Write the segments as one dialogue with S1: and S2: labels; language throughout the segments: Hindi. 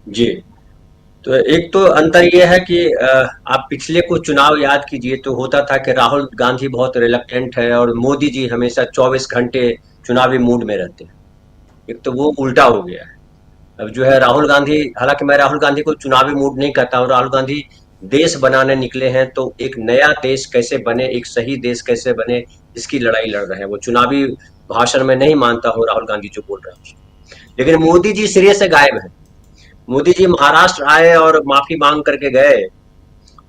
S1: जी। तो एक तो अंतर ये है कि आप पिछले कुछ चुनाव याद कीजिए तो होता था कि राहुल गांधी बहुत रिलक्टेंट है और मोदी जी हमेशा 24 घंटे चुनावी मूड में रहते हैं। एक तो वो उल्टा हो गया है। अब जो है राहुल गांधी, हालांकि मैं राहुल गांधी को चुनावी मूड नहीं कहता हूँ। राहुल गांधी देश बनाने निकले हैं, तो एक नया देश कैसे बने, एक सही देश कैसे बने, इसकी लड़ाई लड़ रहे हैं। वो चुनावी भाषण में नहीं मानता हूँ राहुल गांधी जो बोल रहे हैं। लेकिन मोदी जी सिरे से गायब है। मोदी जी महाराष्ट्र आए और माफी मांग करके गए,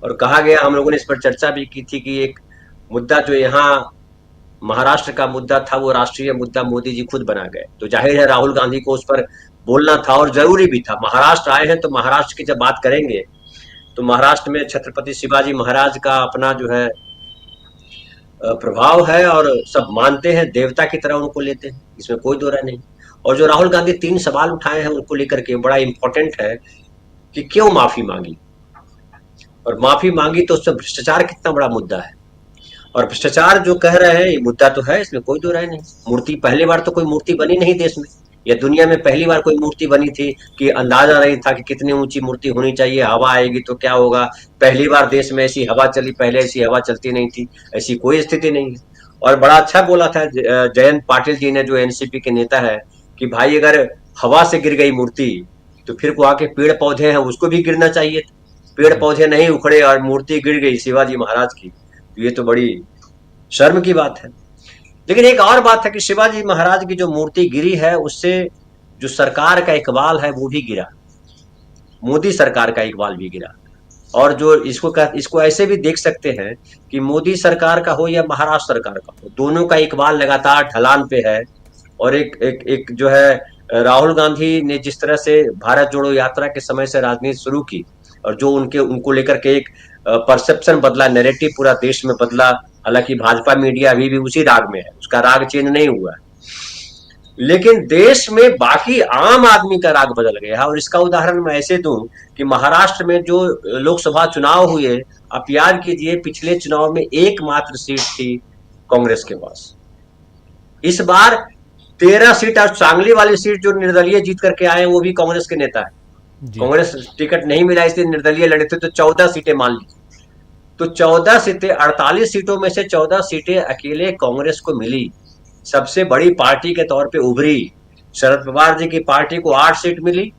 S1: और कहा गया, हम लोगों ने इस पर चर्चा भी की थी कि एक मुद्दा जो यहाँ महाराष्ट्र का मुद्दा था वो राष्ट्रीय मुद्दा मोदी जी खुद बना गए। तो जाहिर है राहुल गांधी को उस पर बोलना था और जरूरी भी था। महाराष्ट्र आए हैं तो महाराष्ट्र की जब बात करेंगे तो महाराष्ट्र में छत्रपति शिवाजी महाराज का अपना जो है प्रभाव है, और सब मानते हैं, देवता की तरह उनको लेते हैं, इसमें कोई दो राय नहीं। और जो राहुल गांधी 3 सवाल उठाए हैं उनको लेकर के बड़ा इंपॉर्टेंट है कि क्यों माफी मांगी, और माफी मांगी तो उसमें भ्रष्टाचार कितना बड़ा मुद्दा है। और भ्रष्टाचार जो कह रहे हैं ये मुद्दा तो है, इसमें कोई दो राय नहीं। मूर्ति पहली बार तो कोई मूर्ति बनी नहीं देश में, या दुनिया में पहली बार कोई मूर्ति बनी थी कि अंदाजा नहीं था कि कितनी ऊंची मूर्ति होनी चाहिए, हवा आएगी तो क्या होगा। पहली बार देश में ऐसी हवा चली, पहले ऐसी हवा चलती नहीं थी। ऐसी कोई स्थिति नहीं है। और बड़ा अच्छा बोला था जयंत पाटिल जी ने, जो एनसीपी के नेता है, कि भाई अगर हवा से गिर गई मूर्ति तो फिर वहां के पेड़ पौधे हैं उसको भी गिरना चाहिए था। पेड़
S2: जी।
S1: पौधे नहीं उखड़े और मूर्ति गिर गई शिवाजी महाराज की, तो ये तो बड़ी शर्म की बात है। लेकिन एक और बात है कि शिवाजी महाराज की जो मूर्ति गिरी है उससे जो सरकार का इकबाल है वो भी गिरा, मोदी सरकार का इकबाल भी गिरा। और जो इसको ऐसे भी देख सकते हैं कि मोदी सरकार का हो या महाराष्ट्र सरकार का हो, दोनों का इकबाल लगातार ढलान पे है। और एक जो है राहुल गांधी ने जिस तरह से भारत जोड़ो यात्रा के समय से राजनीति शुरू की, और जो उनके उनको लेकर के एक परसेप्शन बदला, नैरेटिव पूरा देश में बदला। हालांकि भाजपा मीडिया अभी भी उसी राग में है, उसका राग चेंज नहीं हुआ है, लेकिन देश में बाकी आम आदमी का राग बदल गया है। और इसका उदाहरण मैं ऐसे दूं कि महाराष्ट्र में जो लोकसभा चुनाव हुए, आप याद कीजिए पिछले चुनाव में एकमात्र सीट थी कांग्रेस के पास। इस बार 13 सीट, और सांगली वाली सीट जो निर्दलीय जीत करके आए वो भी कांग्रेस के नेता है।
S2: जी।
S1: कांग्रेस टिकट नहीं मिला इसलिए निर्दलीय लड़े थे, तो 14 सीटें मान ली। तो 14 सीटें, 48 सीटों में से 14 सीटें अकेले कांग्रेस को मिली। सबसे बड़ी पार्टी के तौर पे उभरी। शरद पवार जी की पार्टी को 8 सीट मिली,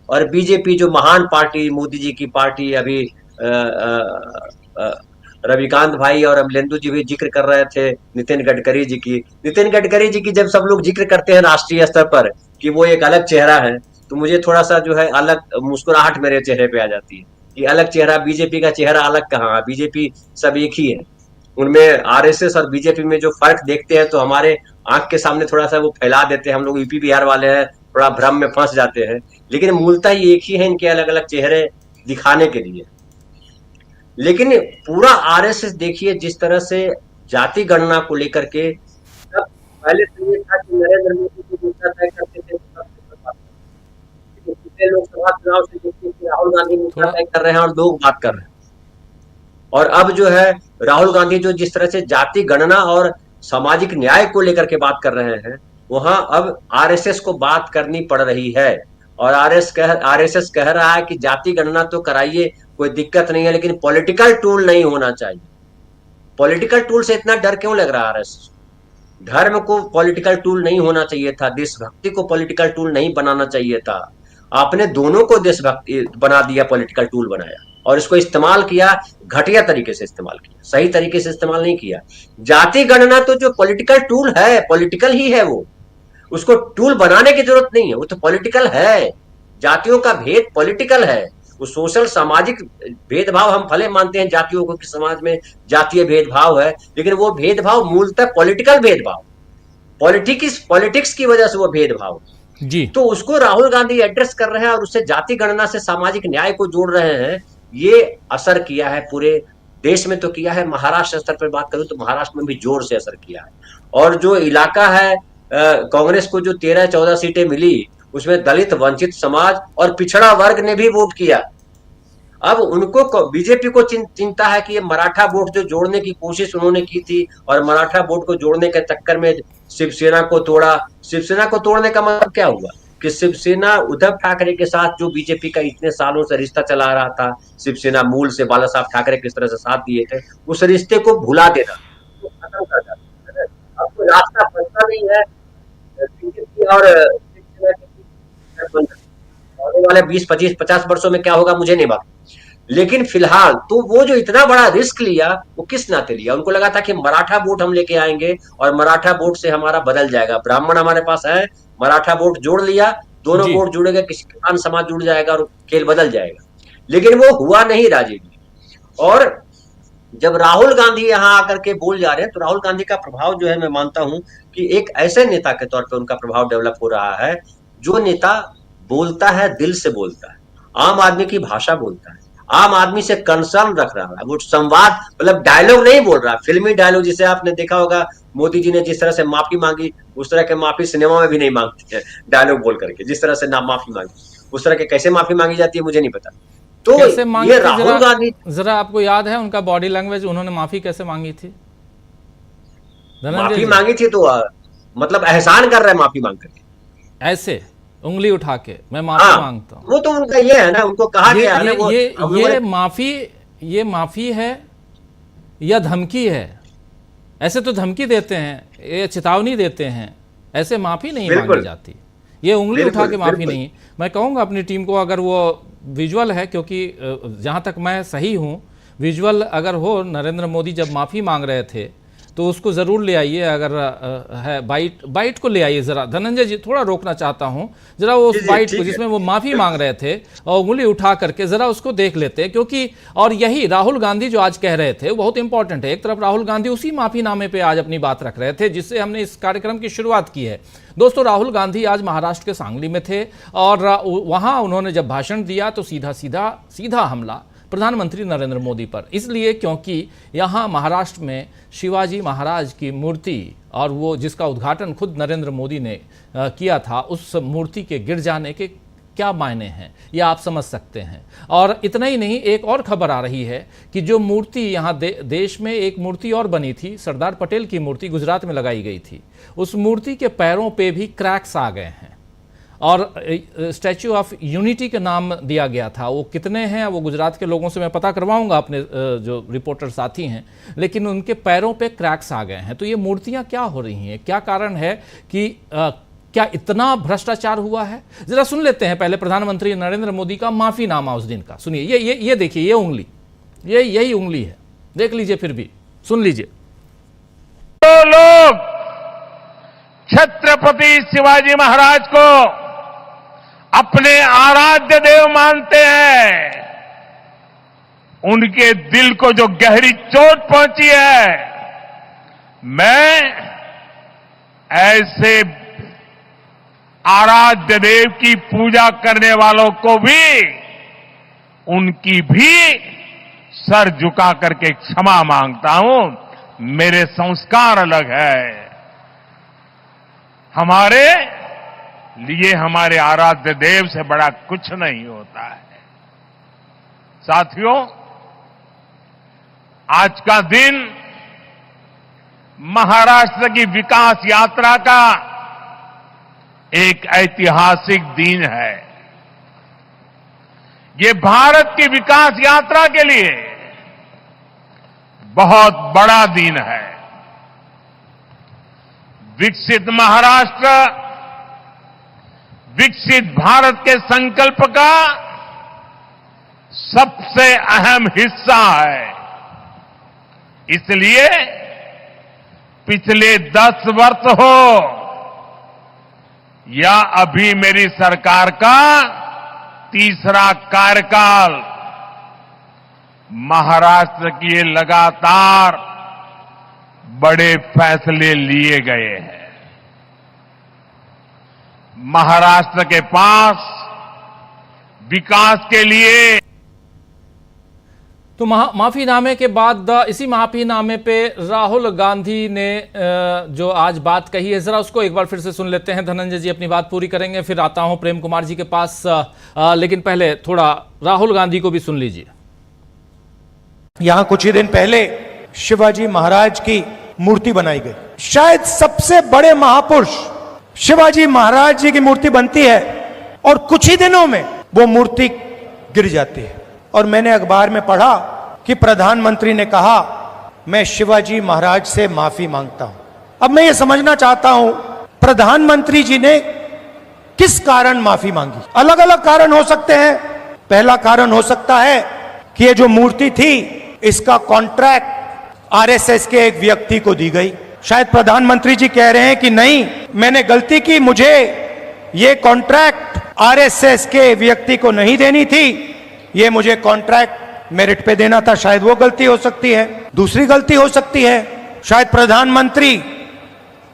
S1: और बीजेपी जो महान पार्टी, मोदी जी की पार्टी, अभी रविकांत भाई और अमलेंदु जी भी जिक्र कर रहे थे नितिन गडकरी जी की। नितिन गडकरी जी की जब सब लोग जिक्र करते हैं राष्ट्रीय स्तर पर कि वो एक अलग चेहरा है, तो मुझे थोड़ा सा जो है अलग मुस्कुराहट मेरे चेहरे पे आ जाती है कि अलग चेहरा, बीजेपी का चेहरा अलग कहाँ, बीजेपी सब एक ही है। उनमें आरएसएस और बीजेपी में जो फर्क देखते हैं तो हमारे आंख के सामने थोड़ा सा वो फैला देते हैं। हम लोग यूपी बिहार वाले हैं, थोड़ा भ्रम में फंस जाते हैं, लेकिन मूलतः ये एक ही है, इनके अलग अलग चेहरे दिखाने के लिए। लेकिन पूरा आरएसएस देखिए जिस तरह से जाति गणना को लेकर के, तब पहले तो ये था कि नरेंद्र मोदी को मुद्दा तय करते थे तो सबसे बर्बाद। लेकिन पिछले लोकसभा चुनाव से देखिए कि राहुल गांधी मुद्दा
S2: थोड़ा
S1: तय कर रहे हैं और लोग बात कर रहे हैं। और अब जो है राहुल गांधी जो जिस तरह से जाति गणना और सामाजिक न्याय को लेकर के बात कर रहे हैं, वहां अब आरएसएस को बात करनी पड़ रही है। और आरएसएस कह रहा है कि जाति गणना तो कराइए, कोई दिक्कत नहीं है, लेकिन पॉलिटिकल टूल नहीं होना चाहिए। पॉलिटिकल टूल से इतना डर क्यों लग रहा है आरएसएस? धर्म को पॉलिटिकल टूल नहीं होना चाहिए था, देशभक्ति को पॉलिटिकल टूल नहीं बनाना चाहिए था। आपने दोनों को देशभक्ति बना दिया, पॉलिटिकल टूल बनाया, और इसको इस्तेमाल किया, घटिया तरीके से इस्तेमाल किया, सही तरीके से इस्तेमाल नहीं किया। जाति गणना तो जो पॉलिटिकल टूल है, पॉलिटिकल ही है वो, उसको टूल बनाने की जरूरत नहीं है, वो तो पॉलिटिकल है। जातियों का भेद पॉलिटिकल है। वो सोशल सामाजिक भेदभाव हम भले मानते हैं जातियों को कि समाज में जातीय भेदभाव है, लेकिन वो भेदभाव मूलतः पॉलिटिकल भेदभाव, पॉलिटिक्स की वजह से वो भेदभाव।
S2: जी।
S1: तो उसको राहुल गांधी एड्रेस कर रहे हैं और उससे जाति गणना से सामाजिक न्याय को जोड़ रहे हैं। ये असर किया है पूरे देश में, तो किया है। महाराष्ट्र स्तर पर बात करूं तो महाराष्ट्र में भी जोर से असर किया है। और जो इलाका है, कांग्रेस को जो 13-14 सीटें मिली, उसमें दलित, वंचित समाज और पिछड़ा वर्ग ने भी वोट किया। अब उनको बीजेपी को चिंता है कि ये मराठा वोट जो जोड़ने की कोशिश उन्होंने की थी, और मराठा वोट को जोड़ने के चक्कर में शिवसेना को तोड़ा। शिवसेना को तोड़ने का मतलब क्या हुआ? कि शिवसेना उद्धव ठाकरे के साथ जो बीजेपी का इतने सालों से रिश्ता चला रहा था, शिवसेना मूल से बाला साहब ठाकरे किस तरह से साथ दिए थे, उस रिश्ते को भुला देना, तो खत्म कर देना। अब कोई रास्ता बचता नहीं है बीजेपी और शिवसेना के बीच। आने वाले 20, 25, 50 वर्षों में क्या होगा मुझे नहीं मालूम, लेकिन फिलहाल तो वो जो इतना बड़ा रिस्क लिया वो किस नाते लिया? उनको लगा था कि मराठा वोट हम लेके आएंगे और मराठा वोट से हमारा बदल जाएगा, ब्राह्मण हमारे पास है, मराठा वोट जोड़ लिया, दोनों
S2: जी
S1: वोट जुड़ेगा, किसी किसान समाज जुड़ जाएगा और खेल बदल जाएगा। लेकिन वो हुआ नहीं राजीव जी। और जब राहुल गांधी यहाँ आकर के बोल जा रहे हैं तो राहुल गांधी का प्रभाव जो है मैं मानता हूं कि एक ऐसे नेता के तौर पर उनका प्रभाव डेवलप हो रहा है जो नेता बोलता है, दिल से बोलता है, आम आदमी की भाषा बोलता है, आम आदमी से कंसर्न रख रहा है, वो संवाद, मतलब डायलॉग नहीं बोल रहा, फिल्मी डायलॉग जिसे आपने देखा होगा मोदी जी ने जिस तरह से माफी मांगी, उस तरह के माफी सिनेमा में भी नहीं मांगते हैं डायलॉग बोल करके, जिस तरह से ना माफी मांगी उस तरह के कैसे माफी मांगी जाती है मुझे नहीं पता। तो
S2: कैसे मांगी
S1: ये
S2: थी,
S1: राहुल गांधी
S2: जरा आपको याद है उनका बॉडी लैंग्वेज, उन्होंने माफी कैसे मांगी थी धनंजय
S1: माफी
S2: जी?
S1: मांगी थी तो मतलब एहसान कर रहे हैं माफी मांग करके,
S2: ऐसे उंगली उठा के मैं माफी
S1: हाँ
S2: मांगता हूं।
S1: वो तो उनका ये है ना, उनको कहा गया है ना, वो हम लोगों ने
S2: ये माफी है या धमकी है? ऐसे तो धमकी देते हैं, ये चेतावनी देते हैं, ऐसे माफी नहीं मांगी जाती, ये उंगली उठा के माफी नहीं। मैं कहूंगा अपनी टीम को, अगर वो विजुअल है, क्योंकि जहां तक मैं सही हूं, विजुअल अगर हो, नरेंद्र मोदी जब माफी मांग रहे थे तो उसको जरूर ले आइए, अगर है बाइट को ले आइए जरा। धनंजय जी थोड़ा रोकना चाहता हूं, जरा वो उस बाइट को जिसमें वो माफी मांग रहे थे और उंगली उठा करके जरा उसको देख लेते हैं, क्योंकि और यही राहुल गांधी जो आज कह रहे थे वो बहुत इंपॉर्टेंट है। एक तरफ राहुल गांधी उसी माफीनामे पे आज अपनी बात रख रहे थे जिससे हमने इस कार्यक्रम की शुरुआत की है। दोस्तों, राहुल गांधी आज महाराष्ट्र के सांगली में थे और वहां उन्होंने जब भाषण दिया तो सीधा हमला प्रधानमंत्री नरेंद्र मोदी पर, इसलिए क्योंकि यहाँ महाराष्ट्र में शिवाजी महाराज की मूर्ति, और वो जिसका उद्घाटन खुद नरेंद्र मोदी ने किया था, उस मूर्ति के गिर जाने के क्या मायने हैं ये आप समझ सकते हैं। और इतना ही नहीं, एक और खबर आ रही है कि जो मूर्ति यहाँ देश में एक मूर्ति और बनी थी, सरदार पटेल की मूर्ति गुजरात में लगाई गई थी, उस मूर्ति के पैरों पे भी क्रैक्स आ गए हैं और स्टैच्यू ऑफ यूनिटी के नाम दिया गया था। वो कितने हैं वो गुजरात के लोगों से मैं पता करवाऊंगा, अपने जो रिपोर्टर साथी हैं, लेकिन उनके पैरों पे क्रैक्स आ गए हैं। तो ये मूर्तियां क्या हो रही हैं, क्या कारण है कि क्या इतना भ्रष्टाचार हुआ है? जरा सुन लेते हैं पहले प्रधानमंत्री नरेंद्र मोदी का माफीनामा उस दिन का। सुनिए, ये देखिए, ये उंगली, यही उंगली है, देख लीजिए, फिर भी सुन लीजिए।
S3: तो लोग छत्रपति शिवाजी महाराज को अपने आराध्य देव मानते हैं, उनके दिल को जो गहरी चोट पहुंची है, मैं ऐसे आराध्य देव की पूजा करने वालों को भी, उनकी भी सर झुका करके क्षमा मांगता हूं। मेरे संस्कार अलग है, हमारे लिए हमारे आराध्य देव से बड़ा कुछ नहीं होता है। साथियों, आज का दिन महाराष्ट्र की विकास यात्रा का एक ऐतिहासिक दिन है। ये भारत की विकास यात्रा के लिए बहुत बड़ा दिन है। विकसित महाराष्ट्र विकसित भारत के संकल्प का सबसे अहम हिस्सा है। इसलिए पिछले 10 वर्ष हो या अभी मेरी सरकार का तीसरा कार्यकाल, महाराष्ट्र की ये लगातार बड़े फैसले लिए गए हैं। महाराष्ट्र के पास विकास के लिए
S2: तो माफीनामे के बाद इसी माफीनामे पे राहुल गांधी ने जो आज बात कही है, जरा उसको एक बार फिर से सुन लेते हैं। धनंजय जी अपनी बात पूरी करेंगे, फिर आता हूं प्रेम कुमार जी के पास, लेकिन पहले थोड़ा राहुल गांधी को भी सुन लीजिए।
S4: यहां कुछ ही दिन पहले शिवाजी महाराज की मूर्ति बनाई गई। शायद सबसे बड़े महापुरुष शिवाजी महाराज जी की मूर्ति बनती है और कुछ ही दिनों में वो मूर्ति गिर जाती है। और मैंने अखबार में पढ़ा कि प्रधानमंत्री ने कहा मैं शिवाजी महाराज से माफी मांगता हूं। अब मैं ये समझना चाहता हूं प्रधानमंत्री जी ने किस कारण माफी मांगी। अलग अलग कारण हो सकते हैं। पहला कारण हो सकता है कि ये जो मूर्ति थी इसका कॉन्ट्रैक्ट आरएसएस के एक व्यक्ति को दी गई। शायद प्रधानमंत्री जी कह रहे हैं कि नहीं, मैंने गलती की, मुझे ये कॉन्ट्रैक्ट आरएसएस के व्यक्ति को नहीं देनी थी, ये मुझे कॉन्ट्रैक्ट मेरिट पे देना था। शायद वो गलती हो सकती है। दूसरी गलती हो सकती है, शायद प्रधानमंत्री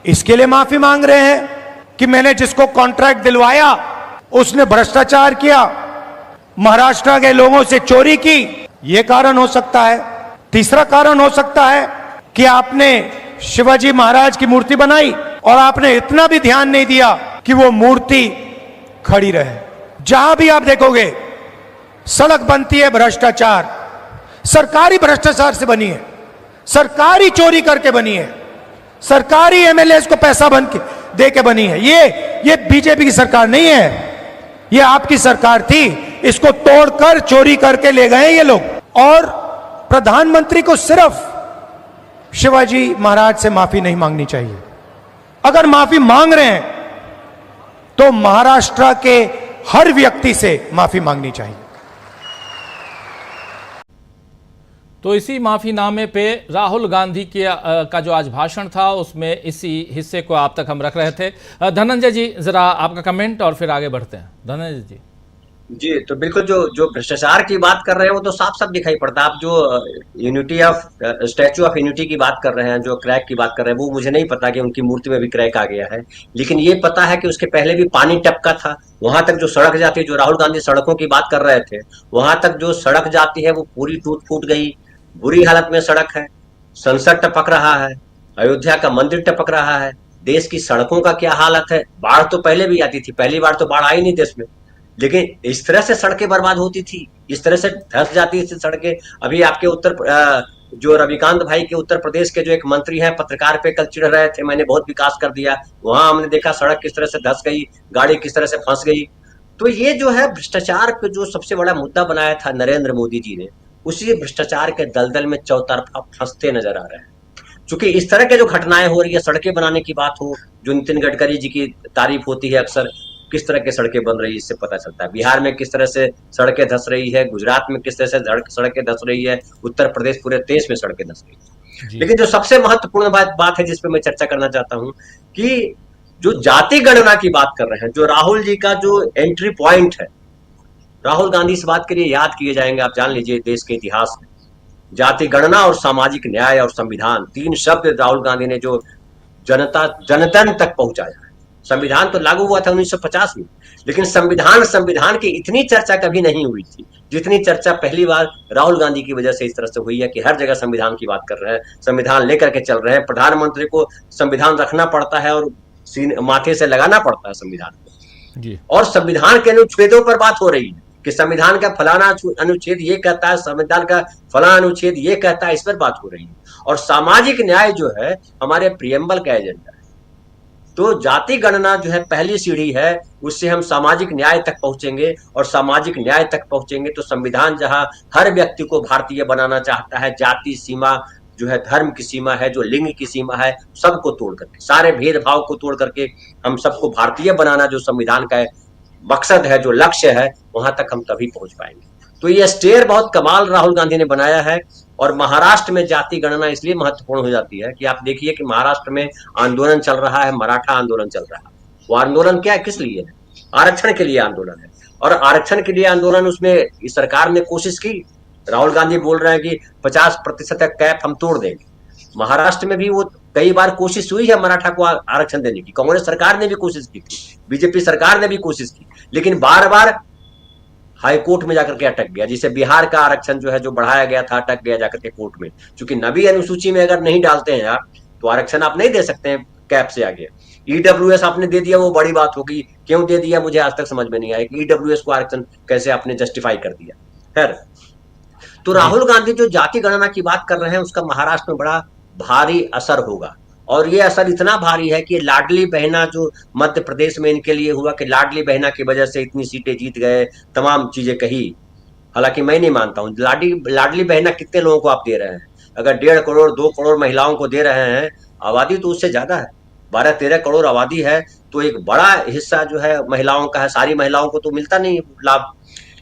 S4: इसके लिए माफी मांग रहे हैं कि मैंने जिसको कॉन्ट्रैक्ट दिलवाया उसने भ्रष्टाचार किया, महाराष्ट्र के लोगों से चोरी की। यह कारण हो सकता है। तीसरा कारण हो सकता है कि आपने शिवाजी महाराज की मूर्ति बनाई और आपने इतना भी ध्यान नहीं दिया कि वो मूर्ति खड़ी रहे। जहां भी आप देखोगे सड़क बनती है भ्रष्टाचार, सरकारी भ्रष्टाचार से बनी है, सरकारी चोरी करके बनी है, सरकारी एमएलए को पैसा बन के दे के बनी है। ये बीजेपी की सरकार नहीं है, ये आपकी सरकार थी। इसको तोड़कर चोरी करके ले गए ये लोग। और प्रधानमंत्री को सिर्फ शिवाजी महाराज से माफी नहीं मांगनी चाहिए। अगर माफी मांग रहे हैं तो महाराष्ट्र के हर व्यक्ति से माफी मांगनी चाहिए।
S2: तो इसी माफीनामे पे राहुल गांधी का जो आज भाषण था उसमें इसी हिस्से को आप तक हम रख रहे थे। धनंजय जी, जरा आपका कमेंट और फिर आगे बढ़ते हैं। धनंजय जी।
S1: जी, तो बिल्कुल जो भ्रष्टाचार की बात कर रहे हैं वो तो साफ साफ दिखाई पड़ता है। आप जो unity of statute of unity की बात कर रहे हैं, जो क्रैक की बात कर रहे हैं, वो मुझे नहीं पता कि उनकी मूर्ति में भी क्रैक आ गया है, लेकिन ये पता है कि उसके पहले भी पानी टपका था। वहां तक जो सड़क जाती है, जो राहुल गांधी सड़कों की बात कर रहे थे, वहां तक जो सड़क जाती है वो पूरी टूट फूट गई, बुरी हालत में सड़क है। संसद टपक रहा है, अयोध्या का मंदिर टपक रहा है, देश की सड़कों का क्या हालत है। बाढ़ तो पहले भी आती थी, पहली बार तो बाढ़ आई नहीं देश में, लेकिन इस तरह से सड़कें बर्बाद होती थी, इस तरह से धंस जाती थी सड़कें। अभी आपके जो रविकांत भाई के उत्तर प्रदेश के जो एक मंत्री हैं, पत्रकार पे कल चिढ़ रहे थे, मैंने बहुत विकास कर दिया। वहां हमने देखा सड़क किस तरह से धंस गई, गाड़ी किस तरह से फंस गई। तो ये जो है भ्रष्टाचार पे जो सबसे बड़ा मुद्दा बनाया था नरेंद्र मोदी जी ने, उसी भ्रष्टाचार के दलदल में चौतरफा फंसते नजर आ रहे हैं। चूंकि इस तरह के जो घटनाएं हो रही है, सड़कें बनाने की बात हो, जो नितिन गडकरी जी की तारीफ होती है अक्सर, किस तरह की सड़कें बन रही है इससे पता चलता है। बिहार में किस तरह से सड़कें धंस रही है, गुजरात में किस तरह से सड़कें धंस रही है, उत्तर प्रदेश, पूरे देश में सड़कें धंस रही है। लेकिन जो सबसे महत्वपूर्ण बात है जिस पे मैं चर्चा करना चाहता हूं, कि जो जाति गणना की बात कर रहे हैं, जो राहुल जी का जो एंट्री पॉइंट है, राहुल गांधी इस बात के लिए याद किए जाएंगे, आप जान लीजिए देश के इतिहास में। जाति गणना और सामाजिक न्याय और संविधान, तीन शब्द राहुल गांधी ने जो जनतन तक पहुंचाया है। संविधान तो लागू हुआ था 1950 में, लेकिन संविधान की इतनी चर्चा कभी नहीं हुई थी जितनी चर्चा पहली बार राहुल गांधी की वजह से इस तरह से हुई है, कि हर जगह संविधान की बात कर रहे हैं, संविधान लेकर के चल रहे हैं। प्रधानमंत्री को संविधान रखना पड़ता है और माथे से लगाना पड़ता है संविधान को, और संविधान के अनुच्छेदों पर बात हो रही है कि संविधान का फलाना अनुच्छेद ये कहता है, संविधान का फलाना अनुच्छेद ये कहता है, इस पर बात हो रही है। और सामाजिक न्याय जो है हमारे प्रियम्बल का एजेंडा है। तो जाति गणना जो है पहली सीढ़ी है, उससे हम सामाजिक न्याय तक पहुंचेंगे, और सामाजिक न्याय तक पहुंचेंगे तो संविधान जहां हर व्यक्ति को भारतीय बनाना चाहता है, जाति सीमा जो है, धर्म की सीमा है, जो लिंग की सीमा है, सबको तोड़ करके, सारे भेदभाव को तोड़ करके हम सबको भारतीय बनाना जो संविधान का मकसद है, जो लक्ष्य है, वहां तक हम तभी पहुंच पाएंगे। तो ये स्टेयर बहुत कमाल राहुल गांधी ने बनाया है। और महाराष्ट्र में जाति गणना इसलिए महत्वपूर्ण हो जाती है कि आप देखिए कि महाराष्ट्र में आंदोलन चल रहा है, मराठा आंदोलन चल रहा है। वो आंदोलन क्या किस लिए है? आरक्षण के लिए आंदोलन है, और आरक्षण के लिए आंदोलन, उसमें सरकार ने कोशिश की। राहुल गांधी बोल रहे हैं कि 50% का कैप हम तोड़ देंगे। महाराष्ट्र में भी वो कई बार कोशिश हुई है मराठा को आरक्षण देने की, कांग्रेस सरकार ने भी कोशिश की थी, बीजेपी सरकार ने भी कोशिश की, लेकिन बार बार हाईकोर्ट में जाकर के अटक गया। जिसे बिहार का आरक्षण जो है, जो बढ़ाया गया था, अटक गया जाकर के कोर्ट में। क्योंकि नवी अनुसूची में अगर नहीं डालते हैं आप, तो आरक्षण आप नहीं दे सकते हैं कैप से आगे। ईडब्ल्यूएस आपने दे दिया, वो बड़ी बात होगी। क्यों दे दिया मुझे आज तक समझ में नहीं आया, ईडब्ल्यूएस को आरक्षण कैसे आपने जस्टिफाई कर दिया। खैर, तो राहुल गांधी जो जाति गणना की बात कर रहे हैं, उसका महाराष्ट्र में बड़ा भारी असर होगा। और ये असर इतना भारी है कि लाडली बहना जो मध्य प्रदेश में इनके लिए हुआ कि लाडली बहना की वजह से इतनी सीटें जीत गए, तमाम चीजें कही। हालांकि मैं नहीं मानता हूं। लाडली बहना कितने लोगों को आप दे रहे हैं? अगर 1.5 करोड़ 2 करोड़ महिलाओं को दे रहे हैं, आबादी तो उससे ज्यादा है, 12-13 करोड़ आबादी है, तो एक बड़ा हिस्सा जो है महिलाओं का है। सारी महिलाओं को तो मिलता नहीं लाभ।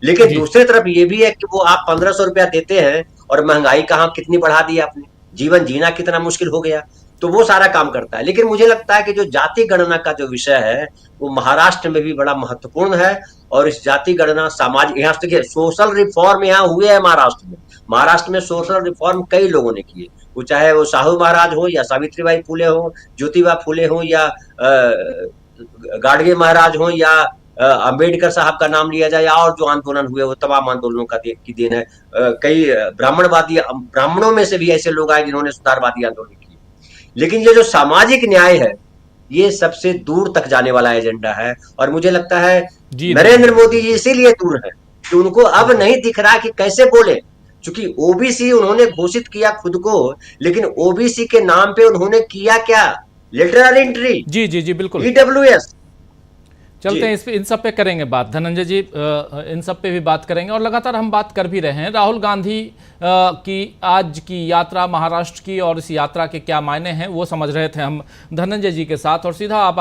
S1: लेकिन
S2: जी
S1: दूसरी तरफ ये भी है कि वो आप 1500 रुपया देते हैं और महंगाई कहाँ कितनी बढ़ा दी आपने, जीवन जीना कितना मुश्किल हो गया, तो वो सारा काम करता है। लेकिन मुझे लगता है कि जो जाति गणना का जो विषय है वो महाराष्ट्र में भी बड़ा महत्वपूर्ण है। और इस जाति गणना सामाजिक, यहाँ देखिए सोशल रिफॉर्म यहाँ हुए हैं महाराष्ट्र में। महाराष्ट्र में सोशल रिफॉर्म कई लोगों ने किए, वो चाहे वो साहू महाराज हो या सावित्रीबाई फुले हो, ज्योतिबा फुले हो या गाडगे महाराज हो या अंबेडकर साहब का नाम लिया जाए, या और जो आंदोलन हुए वो तमाम आंदोलनों का की देन है। कई ब्राह्मणों में से भी ऐसे लोग आए जिन्होंने सुधारवादी आंदोलन किए। लेकिन ये जो सामाजिक न्याय है ये सबसे दूर तक जाने वाला एजेंडा है। और मुझे लगता है नरेंद्र मोदी जी इसीलिए दूर है कि उनको अब नहीं दिख रहा कि कैसे बोले, क्योंकि ओबीसी उन्होंने घोषित किया खुद को, लेकिन ओबीसी के नाम पे उन्होंने किया क्या? Lateral entry.
S2: जी जी जी बिल्कुल।
S1: ईडब्ल्यूएस।
S2: चलते हैं इन सब पे करेंगे बात धनंजय जी, इन सब पे भी बात करेंगे। और लगातार हम बात कर भी रहे हैं राहुल गांधी की आज की यात्रा महाराष्ट्र की, और इस यात्रा के क्या मायने हैं वो समझ रहे थे हम धनंजय जी के साथ। और सीधा आप